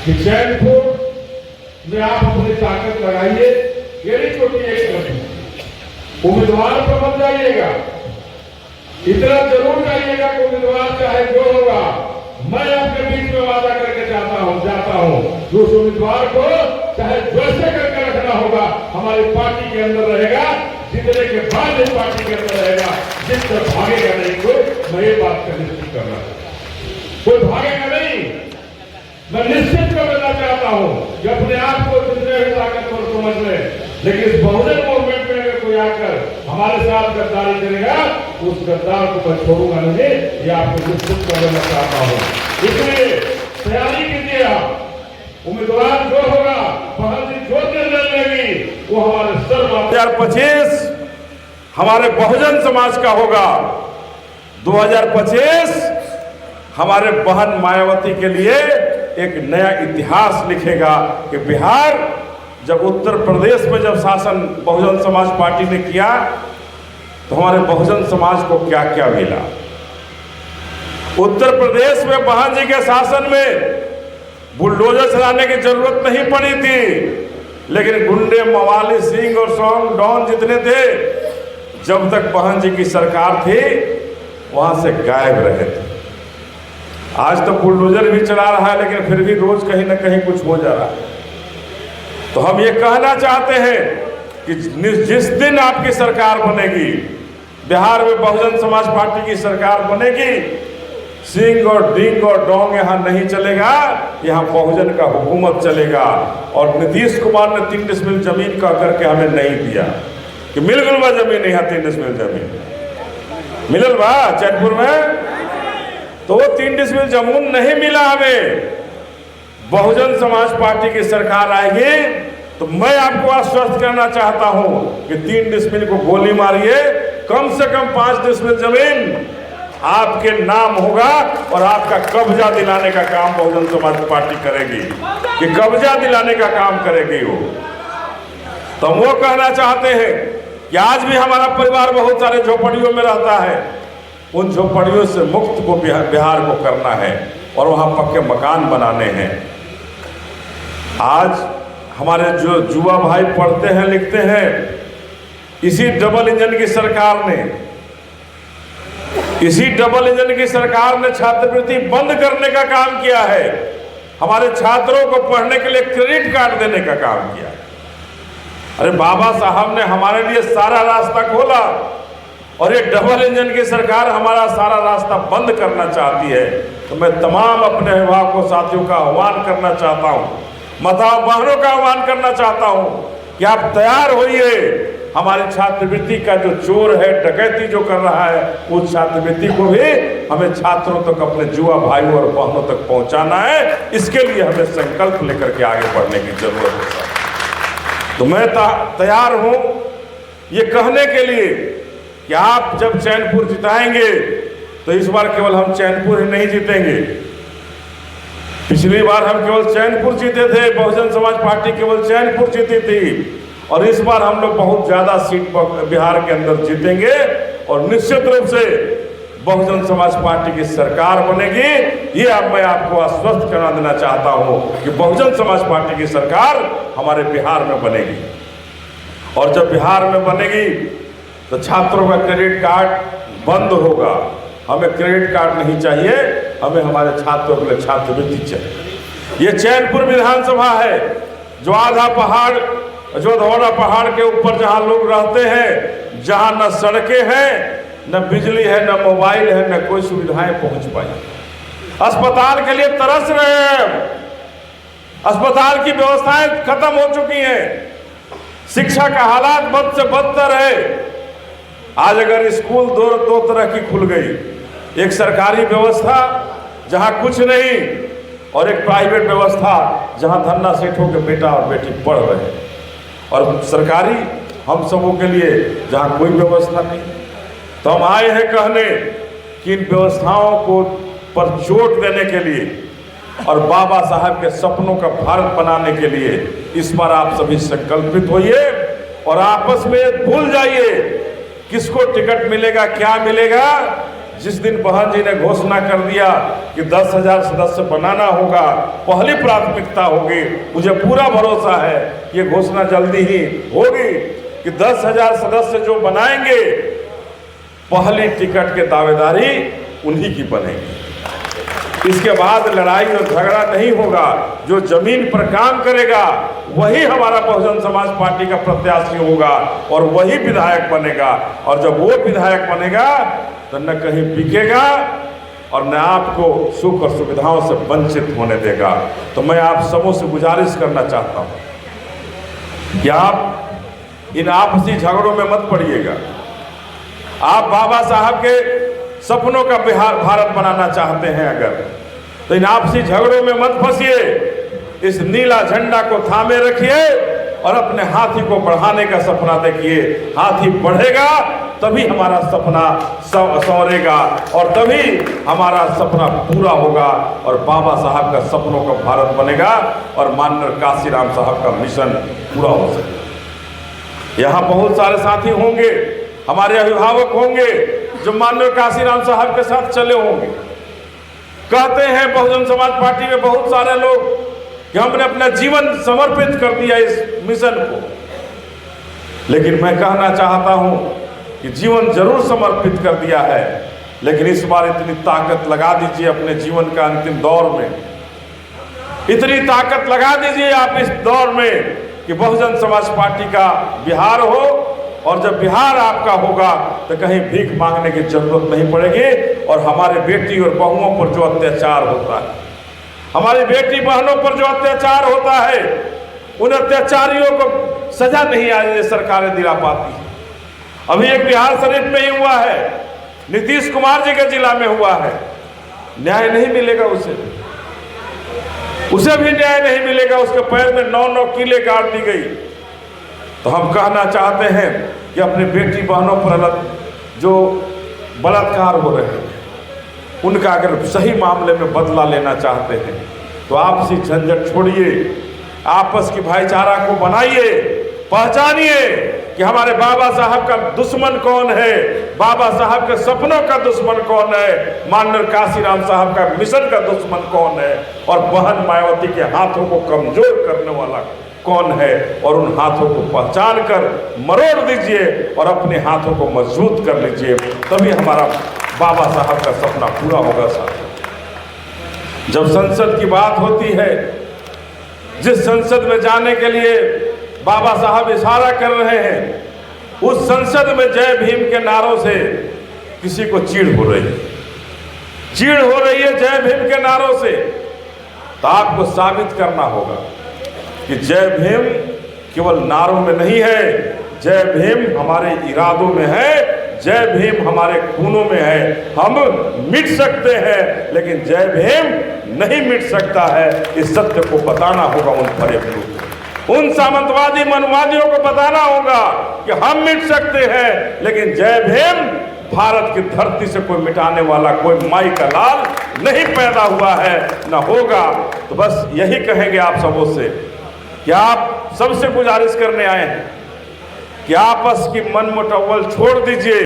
कि चैनपुर में आप अपनी ताकत लगाइए, केड़ी छोटी एक कदम उम्मीदवार पर मत जाइएगा, इतना जरूर जाइएगा कि उम्मीदवार चाहे जो होगा, मैं आपके बीच में वादा करके जाता हूं कि उस उम्मीदवार को चाहे जैसे करके रखना होगा, हमारी पार्टी के अंदर रहेगा, जीतने के बाद इस पार्टी के अंदर रहेगा, जिस पर भागेगा नहीं कोई। मैं ये बात का निश्चित करना कोई भागेगा नहीं। मैं निश्चित कर देना चाहता हूं कि अपने आप को जितने भी ताकतवर समझ ले, लेकिन इस बहुजन मूवमेंट में अगर कोई आकर हमारे साथ गद्दारी करेगा, उस गद्दार को मैं छोड़ूंगा नहीं, ये आपको निश्चित कर देना चाहता हूं। इसलिए तैयारी कीजिए, आप उम्मीदवार जो होगा, बहुत ही जो निर्णय लेगी वो हमारे सर्व 2025 हमारे बहुजन समाज का होगा। 2025 हमारे बहन मायावती के लिए एक नया इतिहास लिखेगा कि बिहार जब उत्तर प्रदेश में जब शासन बहुजन समाज पार्टी ने किया तो हमारे बहुजन समाज को क्या क्या मिला। उत्तर प्रदेश में बहन जी के शासन में बुलडोजर चलाने की जरूरत नहीं पड़ी थी, लेकिन गुंडे, मवाली, सिंह और सौंग डॉन जितने थे, जब तक बहन जी की सरकार थी वहां से गायब रहे थे। आज तो बुलडोजर भी चला रहा है, लेकिन फिर भी रोज कहीं ना कहीं कुछ हो जा रहा है। तो हम ये कहना चाहते हैं कि जिस दिन आपकी सरकार बनेगी, बिहार में बहुजन समाज पार्टी की सरकार बनेगी, सिंह और डींग और डोंग यहाँ नहीं चलेगा, यहाँ बहुजन का हुकूमत चलेगा। और नीतीश कुमार ने 3 डिसमिल जमीन कह करके हमें नहीं दिया कि मिल गल बा जमीन, यहाँ 3 डिसमिल जमीन मिलल बा चैनपुर में, तो वो 3 डिसमिल जमीन नहीं मिला हमें। बहुजन समाज पार्टी की सरकार आएगी तो मैं आपको आश्वस्त करना चाहता हूं कि 3 डिसमिल को गोली मारिए, कम से कम 5 डिसमिल जमीन आपके नाम होगा और आपका कब्जा दिलाने का काम बहुजन समाज पार्टी करेगी, कि कब्जा दिलाने का काम करेगी वो। तो वो कहना चाहते हैं कि आज भी हमारा परिवार बहुत सारे झोपड़ियों में रहता है, उन झोपड़ियों से मुक्त को बिहार को करना है और वहां पक्के मकान बनाने हैं। आज हमारे जो युवा भाई पढ़ते हैं, लिखते हैं, इसी डबल इंजन की सरकार ने छात्रवृत्ति बंद करने का काम किया है। हमारे छात्रों को पढ़ने के लिए क्रेडिट कार्ड देने का काम किया। अरे बाबा साहब ने हमारे लिए सारा रास्ता खोला और ये डबल इंजन की सरकार हमारा सारा रास्ता बंद करना चाहती है। तो मैं तमाम अपने अभिभावकों, साथियों का आह्वान करना चाहता हूँ, माताओं बहनों का आह्वान करना चाहता हूँ कि आप तैयार होइए। हमारी छात्रवृत्ति का जो चोर है, डकैती जो कर रहा है, उस छात्रवृत्ति को भी हमें छात्रों तक, अपने युवा भाइयों और बहनों तक पहुंचाना है। इसके लिए हमें संकल्प लेकर के आगे बढ़ने की जरूरत है। तो मैं तैयार हूं ये कहने के लिए कि आप जब चैनपुर जिताएंगे तो इस बार केवल हम चैनपुर ही नहीं जीतेंगे। पिछली बार हम केवल चैनपुर जीते थे, बहुजन समाज पार्टी केवल चैनपुर जीती थी, और इस बार हम लोग बहुत ज्यादा सीट बिहार के अंदर जीतेंगे और निश्चित रूप से बहुजन समाज पार्टी की सरकार बनेगी। ये मैं आपको आश्वस्त करा देना चाहता हूं कि बहुजन समाज पार्टी की सरकार हमारे बिहार में बनेगी। और जब बिहार में बनेगी तो छात्रों का क्रेडिट कार्ड बंद होगा। हमें क्रेडिट कार्ड नहीं चाहिए, हमें हमारे छात्रों के लिए छात्रवृत्ति चाहिए। ये चैनपुर विधानसभा है जो आधा पहाड़, जो धौरा पहाड़ के ऊपर जहां लोग रहते हैं, जहां न सड़कें हैं, न बिजली है, न मोबाइल है, न कोई सुविधाएं पहुंच पाई। अस्पताल के लिए तरस रहे हैं, अस्पताल की व्यवस्थाएं खत्म हो चुकी हैं, शिक्षा का हालात बद से बदतर है। आज अगर स्कूल दो तरह की खुल गई, एक सरकारी व्यवस्था जहां कुछ नहीं, और एक प्राइवेट व्यवस्था जहां धन्ना सेठों के बेटा और बेटी पढ़ रहे हैं, और सरकारी हम सबों के लिए जहां कोई व्यवस्था नहीं। तो हम आए हैं कहने कि इन व्यवस्थाओं को पर चोट देने के लिए और बाबा साहब के सपनों का भारत बनाने के लिए इस बार आप सभी संकल्पित होइए और आपस में भूल जाइए किसको टिकट मिलेगा, क्या मिलेगा। जिस दिन बहन जी ने घोषणा कर दिया कि 10,000 सदस्य बनाना होगा, पहली प्राथमिकता होगी, मुझे पूरा भरोसा है कि ये घोषणा जल्दी ही होगी कि 10,000 सदस्य जो बनाएंगे, पहली टिकट के दावेदारी उन्हीं की बनेगी। इसके बाद लड़ाई और झगड़ा नहीं होगा। जो जमीन पर काम करेगा वही हमारा बहुजन समाज पार्टी का प्रत्याशी होगा और वही विधायक बनेगा। और जब वो विधायक बनेगा तो न कहीं बिकेगा और न आपको सुख और सुविधाओं से वंचित होने देगा। तो मैं आप सबों से गुजारिश करना चाहता हूं कि आप इन आपसी झगड़ों में मत पड़िएगा। आप बाबा साहब के सपनों का बिहार भारत बनाना चाहते हैं अगर, तो इन आपसी झगड़ों में मत फंसिए। इस नीला झंडा को थामे रखिए और अपने हाथी को बढ़ाने का सपना देखिए। हाथी बढ़ेगा तभी हमारा सपना संवरेगा और तभी हमारा सपना पूरा होगा और बाबा साहब का सपनों का भारत बनेगा और माननीय काशीराम साहब का मिशन पूरा हो सकेगा। यहाँ बहुत सारे साथी होंगे, हमारे अभिभावक होंगे जो माननीय काशीराम साहब के साथ चले होंगे। कहते हैं बहुजन समाज पार्टी में बहुत सारे लोग कि हमने अपना जीवन समर्पित कर दिया इस मिशन को, लेकिन मैं कहना चाहता हूं कि जीवन जरूर समर्पित कर दिया है, लेकिन इस बार इतनी ताकत लगा दीजिए अपने जीवन का अंतिम दौर में, इतनी ताकत लगा दीजिए आप इस दौर में कि बहुजन समाज पार्टी का बिहार हो। और जब बिहार आपका होगा तो कहीं भीख मांगने की जरूरत नहीं पड़ेगी। और हमारे बेटी और बहुओं पर जो अत्याचार होता है, हमारी बेटी बहनों पर जो अत्याचार होता है, उन अत्याचारियों को सजा नहीं आज सरकारें दिला पाती। अभी एक बिहार शरीफ में ही हुआ है, नीतीश कुमार जी के जिला में हुआ है, न्याय नहीं मिलेगा उसे भी न्याय नहीं मिलेगा। उसके पैर में 9-9 कीले काट दी गई। तो हम कहना चाहते हैं कि अपनी बेटी बहनों पर जो बलात्कार हो रहे हैं उनका अगर सही मामले में बदला लेना चाहते हैं तो आपसी झंझट छोड़िए, आपस की भाईचारा को बनाइए, पहचानिए कि हमारे बाबा साहब का दुश्मन कौन है, बाबा साहब के सपनों का दुश्मन कौन है, माननीय काशीराम साहब का मिशन का दुश्मन कौन है और बहन मायावती के हाथों को कमजोर करने वाला कौन है। और उन हाथों को पहचान कर मरोड़ दीजिए और अपने हाथों को मजबूत कर लीजिए, तभी हमारा बाबा साहब का सपना पूरा होगा। साथ जब संसद की बात होती है, जिस संसद में जाने के लिए बाबा साहब इशारा कर रहे हैं, उस संसद में जय भीम के नारों से किसी को चीड़ हो रही है, चीड़ हो रही है जय भीम के नारों से। तो आपको साबित करना होगा कि जय भीम केवल नारों में नहीं है, जय भीम हमारे इरादों में है, जय भीम हमारे खूनों में है। हम मिट सकते हैं लेकिन जय भीम नहीं मिट सकता है। इस सत्य को बताना होगा उन फरेबों को, उन सामंतवादी मनवादियों को बताना होगा कि हम मिट सकते हैं लेकिन जय भीम भारत की धरती से कोई मिटाने वाला कोई माई का लाल नहीं पैदा हुआ है, न होगा। तो बस यही कहेंगे आप सबों से कि आप सबसे गुजारिश करने आए हैं कि आपस की मनमुटावल छोड़ दीजिए।